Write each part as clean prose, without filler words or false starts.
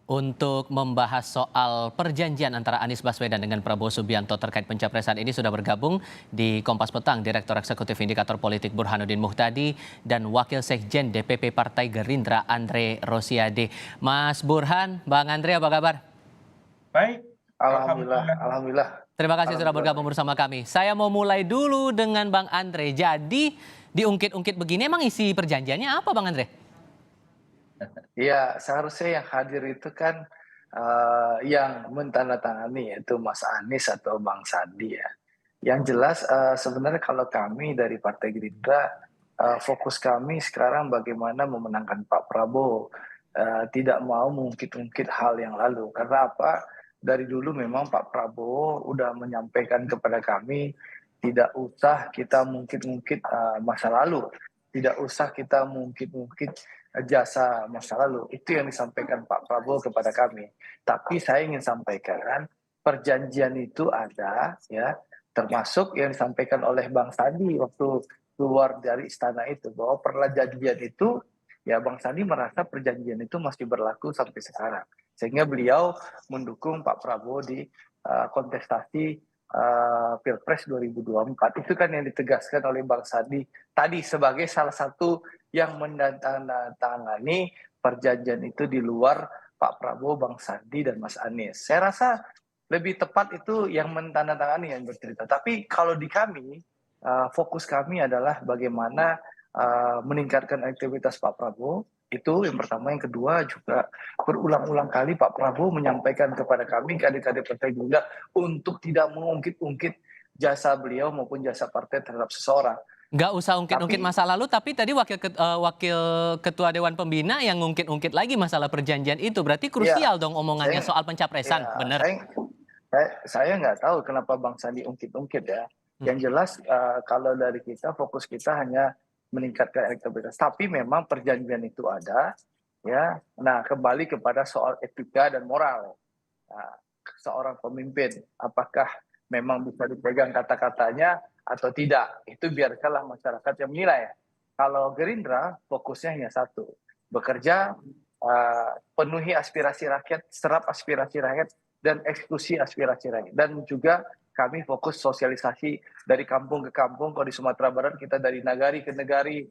Untuk membahas soal perjanjian antara Anies Baswedan dengan Prabowo Subianto terkait pencapresan ini sudah bergabung di Kompas Petang Direktur Eksekutif Indikator Politik Burhanuddin Muhtadi dan Wakil Sekjen DPP Partai Gerindra Andre Rosiade. Mas Burhan, Bang Andre apa kabar? Baik, Alhamdulillah, alhamdulillah. alhamdulillah, Terima kasih sudah alhamdulillah. bergabung bersama kami. Saya mau mulai dulu dengan Bang Andre. Jadi diungkit-ungkit begini emang isi perjanjiannya apa Bang Andre? Iya, seharusnya yang hadir itu kan yang mentandatangani yaitu Mas Anies atau Bang Sandi ya. Yang jelas sebenarnya kalau kami dari Partai Gerindra fokus kami sekarang bagaimana memenangkan Pak Prabowo. Tidak mau mengungkit-ungkit hal yang lalu. Karena apa? Dari dulu memang Pak Prabowo udah menyampaikan kepada kami tidak usah kita mungkit-ungkit masa lalu. Tidak usah kita mungkit-ungkit jasa masa lalu. Itu yang disampaikan Pak Prabowo kepada kami. Tapi saya ingin sampaikan perjanjian itu ada ya, termasuk yang disampaikan oleh Bang Sandi waktu keluar dari istana itu, bahwa perjanjian itu ya Bang Sandi merasa perjanjian itu masih berlaku sampai sekarang. Sehingga beliau mendukung Pak Prabowo di kontestasi Pilpres 2024. Itu kan yang ditegaskan oleh Bang Sandi tadi sebagai salah satu yang menandatangani perjanjian itu di luar Pak Prabowo, Bang Sandi, dan Mas Anies. Saya rasa lebih tepat itu yang menandatangani yang bercerita. Tapi kalau di kami, fokus kami adalah bagaimana meningkatkan aktivitas Pak Prabowo. Itu yang pertama. Yang kedua juga berulang-ulang kali Pak Prabowo menyampaikan kepada kami, kader-kader Partai Gerindra, untuk tidak mengungkit-ungkit jasa beliau maupun jasa partai terhadap seseorang. Nggak usah ungkit-ungkit Tapi masa lalu, tapi tadi wakil ketua Dewan Pembina yang ngungkit-ungkit lagi masalah perjanjian itu. Berarti ya, krusial dong omongannya saya soal pencapresan, ya benar? saya nggak tahu kenapa Bang Sandi ungkit-ungkit ya. Yang jelas kalau dari kita, fokus kita hanya meningkatkan elektabilitas. Tapi memang perjanjian itu ada, ya. Nah, kembali kepada soal etika dan moral. Nah, seorang pemimpin, apakah memang bisa dipegang kata-katanya atau tidak? Itu biarkanlah masyarakat yang menilai. Kalau Gerindra fokusnya hanya satu, bekerja, penuhi aspirasi rakyat, serap aspirasi rakyat, dan eksekusi aspirasi rakyat. Dan juga kami fokus sosialisasi dari kampung ke kampung. Kalau di Sumatera Barat kita dari nagari ke nagari,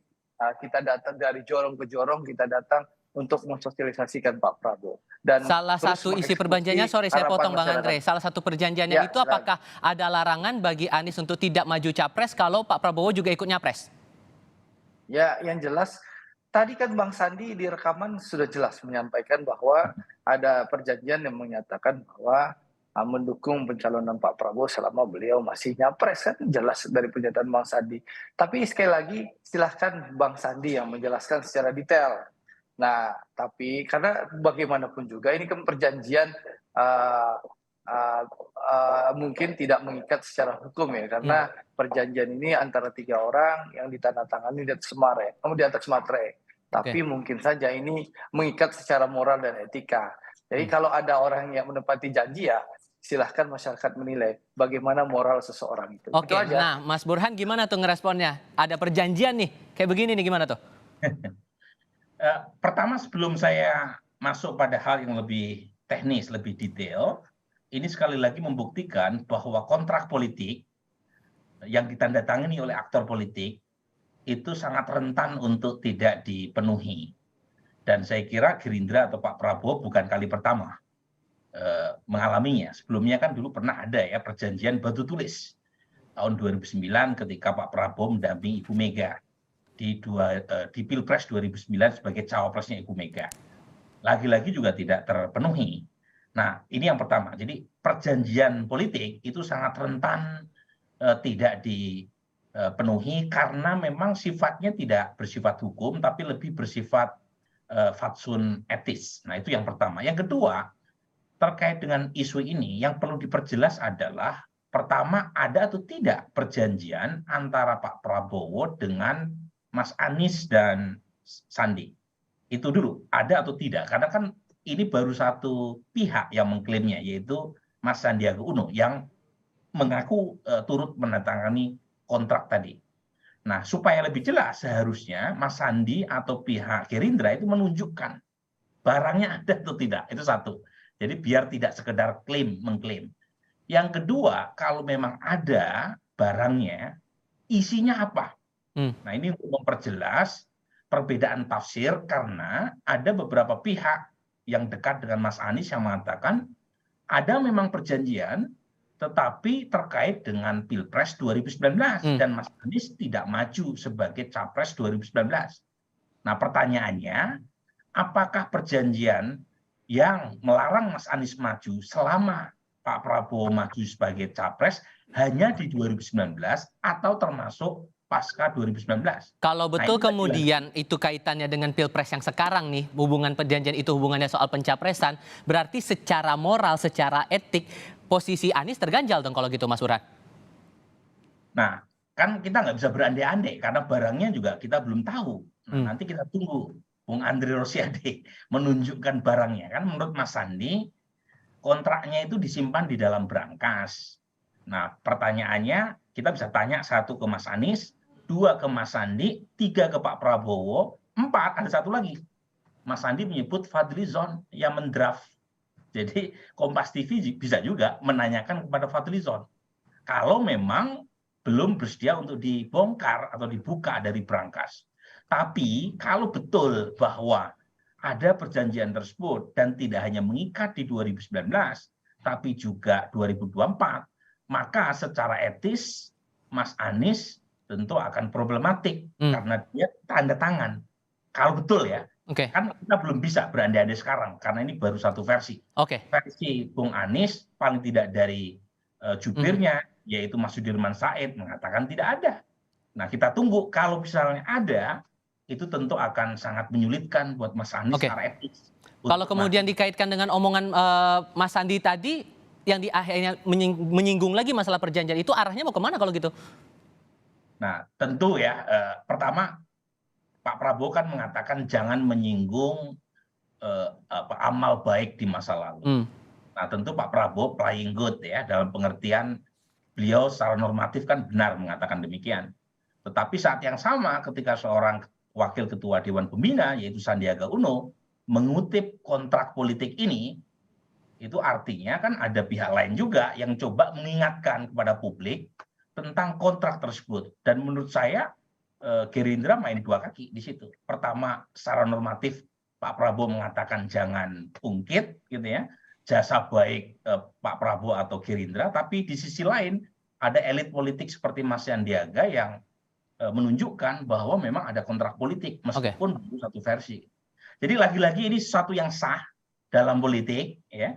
kita datang dari jorong ke jorong, kita datang untuk mensosialisasikan Pak Prabowo. Dan Salah terus satu isi perjanjiannya, mengeksekusi sorry saya harapan potong Bang masyarakat. Andre, salah satu perjanjiannya Ya, itu apakah ada larangan bagi Anies untuk tidak maju capres kalau Pak Prabowo juga ikut nyapres? ya, yang jelas tadi kan Bang Sandi di rekaman sudah jelas menyampaikan bahwa ada perjanjian yang menyatakan bahwa mendukung pencalonan Pak Prabowo selama beliau masih nyapres, kan jelas dari pernyataan Bang Sandi. Tapi sekali lagi silahkan Bang Sandi yang menjelaskan secara detail. Nah, tapi karena bagaimanapun juga ini kan perjanjian uh, mungkin tidak mengikat secara hukum ya, karena perjanjian ini antara 3 orang yang ditandatangani di atas Mare, di atas materai. Oke. Tapi mungkin saja ini mengikat secara moral dan etika. Jadi kalau ada orang yang menepati janji ya silahkan masyarakat menilai bagaimana moral seseorang itu. Itu Oke, aja. nah Mas Burhan gimana tuh ngeresponnya? Ada perjanjian nih, kayak begini nih gimana tuh? Pertama sebelum saya masuk pada hal yang lebih teknis, lebih detail, ini sekali lagi membuktikan bahwa kontrak politik yang ditandatangani oleh aktor politik itu sangat rentan untuk tidak dipenuhi. Dan saya kira Gerindra atau Pak Prabowo bukan kali pertama mengalaminya. Sebelumnya kan dulu pernah ada ya perjanjian batu tulis tahun 2009 ketika Pak Prabowo mendampingi Ibu Mega di Pilpres 2009 sebagai cawapresnya Ibu Mega. Lagi-lagi juga tidak terpenuhi. Nah, ini yang pertama. Jadi perjanjian politik itu sangat rentan tidak dipenuhi karena memang sifatnya tidak bersifat hukum tapi lebih bersifat fatsun etis. Nah, itu yang pertama. Yang kedua, terkait dengan isu ini yang perlu diperjelas adalah pertama, ada atau tidak perjanjian antara Pak Prabowo dengan Mas Anies dan Sandi. Itu dulu, ada atau tidak. Karena kan ini baru satu pihak yang mengklaimnya, yaitu Mas Sandiaga Uno yang mengaku turut menandatangani kontrak tadi. Nah, supaya lebih jelas seharusnya Mas Sandi atau pihak Gerindra itu menunjukkan barangnya ada atau tidak, itu satu. Jadi biar tidak sekedar mengklaim. Yang kedua, kalau memang ada barangnya, isinya apa? Nah, ini untuk memperjelas perbedaan tafsir karena ada beberapa pihak yang dekat dengan Mas Anies yang mengatakan ada memang perjanjian tetapi terkait dengan Pilpres 2019 dan Mas Anies tidak maju sebagai Capres 2019. Nah, pertanyaannya, apakah perjanjian yang melarang Mas Anies maju selama Pak Prabowo maju sebagai Capres hanya di 2019 atau termasuk pasca 2019? Kalau betul kemudian itu kaitannya dengan Pilpres yang sekarang nih, hubungan perjanjian itu hubungannya soal pencapresan, berarti secara moral, secara etik, posisi Anies terganjal dong kalau gitu Mas Burhan. Nah, kan kita nggak bisa berandai-andai karena barangnya juga kita belum tahu. Nah, nanti kita tunggu Bung Andre Rosiade menunjukkan barangnya. Kan menurut Mas Sandi, kontraknya itu disimpan di dalam brankas. Nah, pertanyaannya kita bisa tanya satu ke Mas Anies, dua ke Mas Sandi, tiga ke Pak Prabowo, empat ada satu lagi. Mas Sandi menyebut Fadlizon yang mendraft. Jadi Kompas TV bisa juga menanyakan kepada Fadlizon. Kalau memang belum bersedia untuk dibongkar atau dibuka dari brankas. Tapi kalau betul bahwa ada perjanjian tersebut dan tidak hanya mengikat di 2019, tapi juga 2024, maka secara etis Mas Anies tentu akan problematik karena dia tanda tangan. Kalau betul ya, kan kita belum bisa berandai-andai sekarang karena ini baru satu versi. Versi Bung Anies paling tidak dari jubirnya, yaitu Mas Sudirman Said mengatakan tidak ada. Nah, kita tunggu kalau misalnya ada, itu tentu akan sangat menyulitkan buat Mas Anies secara etis. Kalau kemudian dikaitkan dengan omongan Mas Sandi tadi, yang di akhirnya menyinggung lagi masalah perjanjian itu, arahnya mau kemana kalau gitu? Nah, tentu ya, pertama Pak Prabowo kan mengatakan jangan menyinggung amal baik di masa lalu. Nah, tentu Pak Prabowo playing good ya, dalam pengertian beliau secara normatif kan benar mengatakan demikian. Tetapi saat yang sama ketika seorang wakil ketua Dewan Pembina yaitu Sandiaga Uno mengutip kontrak politik ini, itu artinya kan ada pihak lain juga yang coba mengingatkan kepada publik tentang kontrak tersebut. Dan menurut saya Gerindra main dua kaki di situ. Pertama, secara normatif Pak Prabowo mengatakan jangan ungkit gitu ya, jasa baik Pak Prabowo atau Gerindra, tapi di sisi lain ada elit politik seperti Mas Sandiaga yang menunjukkan bahwa memang ada kontrak politik meskipun baru satu versi. Jadi lagi-lagi ini sesuatu yang sah dalam politik ya.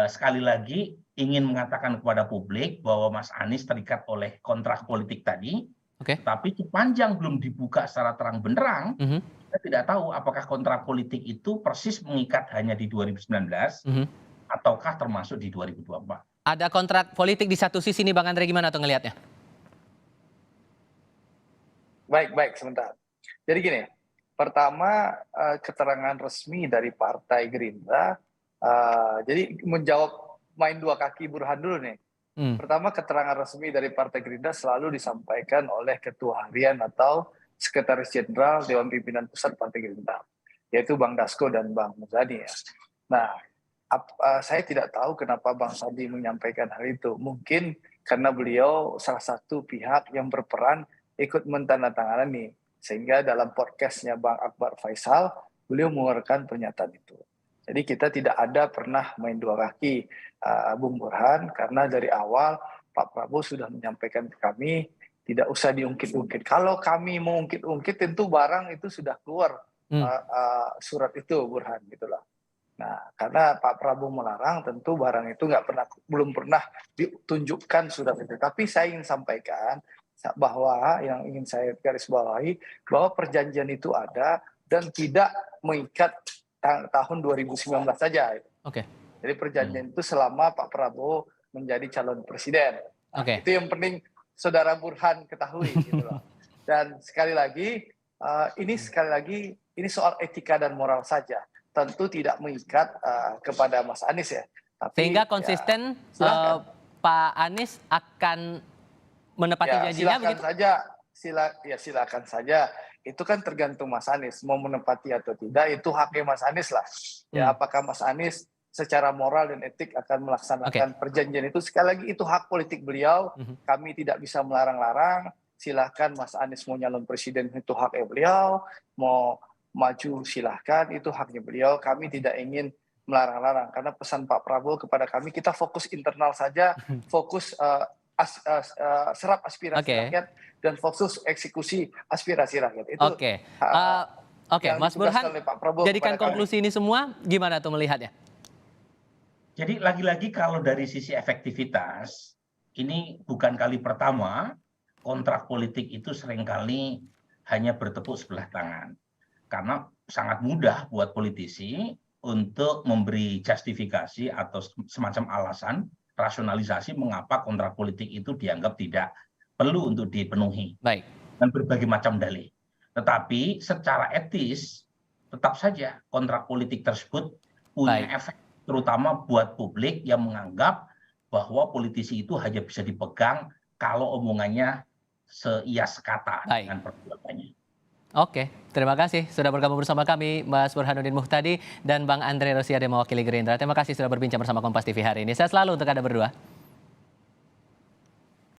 Sekali lagi ingin mengatakan kepada publik bahwa Mas Anies terikat oleh kontrak politik tadi, tapi sepanjang belum dibuka secara terang benderang, kita tidak tahu apakah kontrak politik itu persis mengikat hanya di 2019 ataukah termasuk di 2024. Ada kontrak politik di satu sisi nih Bang Andre, gimana tuh ngelihatnya? Baik, sebentar. Jadi gini, pertama keterangan resmi dari Partai Gerindra, jadi menjawab main dua kaki Burhan dulu nih. Pertama, keterangan resmi dari Partai Gerindra selalu disampaikan oleh Ketua Harian atau Sekretaris Jenderal Dewan Pimpinan Pusat Partai Gerindra, yaitu Bang Dasko dan Bang Muzani ya. Nah, saya tidak tahu kenapa Bang Sandi menyampaikan hal itu. Mungkin karena beliau salah satu pihak yang berperan ikut mentandatangani, sehingga dalam podcastnya Bang Akbar Faisal, beliau mengeluarkan pernyataan itu. Jadi kita tidak ada pernah main dua kaki, Bung Burhan, karena dari awal Pak Prabowo sudah menyampaikan ke kami, tidak usah diungkit-ungkit. Kalau kami mengungkit-ungkit, tentu barang itu sudah keluar surat itu, Burhan, gitulah. Nah, karena Pak Prabowo melarang, tentu barang itu belum pernah ditunjukkan surat itu. Tapi saya ingin sampaikan bahwa yang ingin saya garis bawahi bahwa perjanjian itu ada dan tidak mengikat tahun 2019 saja. Jadi perjanjian itu selama Pak Prabowo menjadi calon presiden. Itu yang penting Saudara Burhan ketahui. Gitu loh. Dan sekali lagi ini soal etika dan moral saja. Tentu tidak mengikat kepada Mas Anies ya. Tapi, sehingga konsisten Pak Anies akan menepati janjinya begitu? Silakan saja. itu kan tergantung Mas Anies mau menepati atau tidak, itu haknya Mas Anies lah. Ya, apakah Mas Anies secara moral dan etik akan melaksanakan perjanjian itu, sekali lagi itu hak politik beliau. Kami tidak bisa melarang-larang. Silahkan Mas Anies mau nyalon presiden, itu haknya beliau. Mau maju silahkan, itu haknya beliau. Kami tidak ingin melarang-larang, karena pesan Pak Prabowo kepada kami, kita fokus internal saja, fokus serap aspirasi rakyat, dan fokus eksekusi aspirasi rakyat. Itu Oke, Mas Burhan, jadikan konklusi ini semua, gimana tuh melihatnya? Jadi lagi-lagi kalau dari sisi efektivitas, ini bukan kali pertama kontrak politik itu seringkali hanya bertepuk sebelah tangan. Karena sangat mudah buat politisi untuk memberi justifikasi atau semacam alasan, rasionalisasi mengapa kontrak politik itu dianggap tidak perlu untuk dipenuhi. Baik. Dan berbagai macam dalih. Tetapi secara etis, tetap saja kontrak politik tersebut punya efek, terutama buat publik yang menganggap bahwa politisi itu hanya bisa dipegang kalau omongannya seia sekata dengan perbuatannya. Oke, terima kasih sudah bergabung bersama kami Mas Burhanuddin Muhtadi dan Bang Andre Rosiade mewakili Gerindra. Terima kasih sudah berbincang bersama Kompas TV hari ini. Sehat selalu untuk Anda berdua.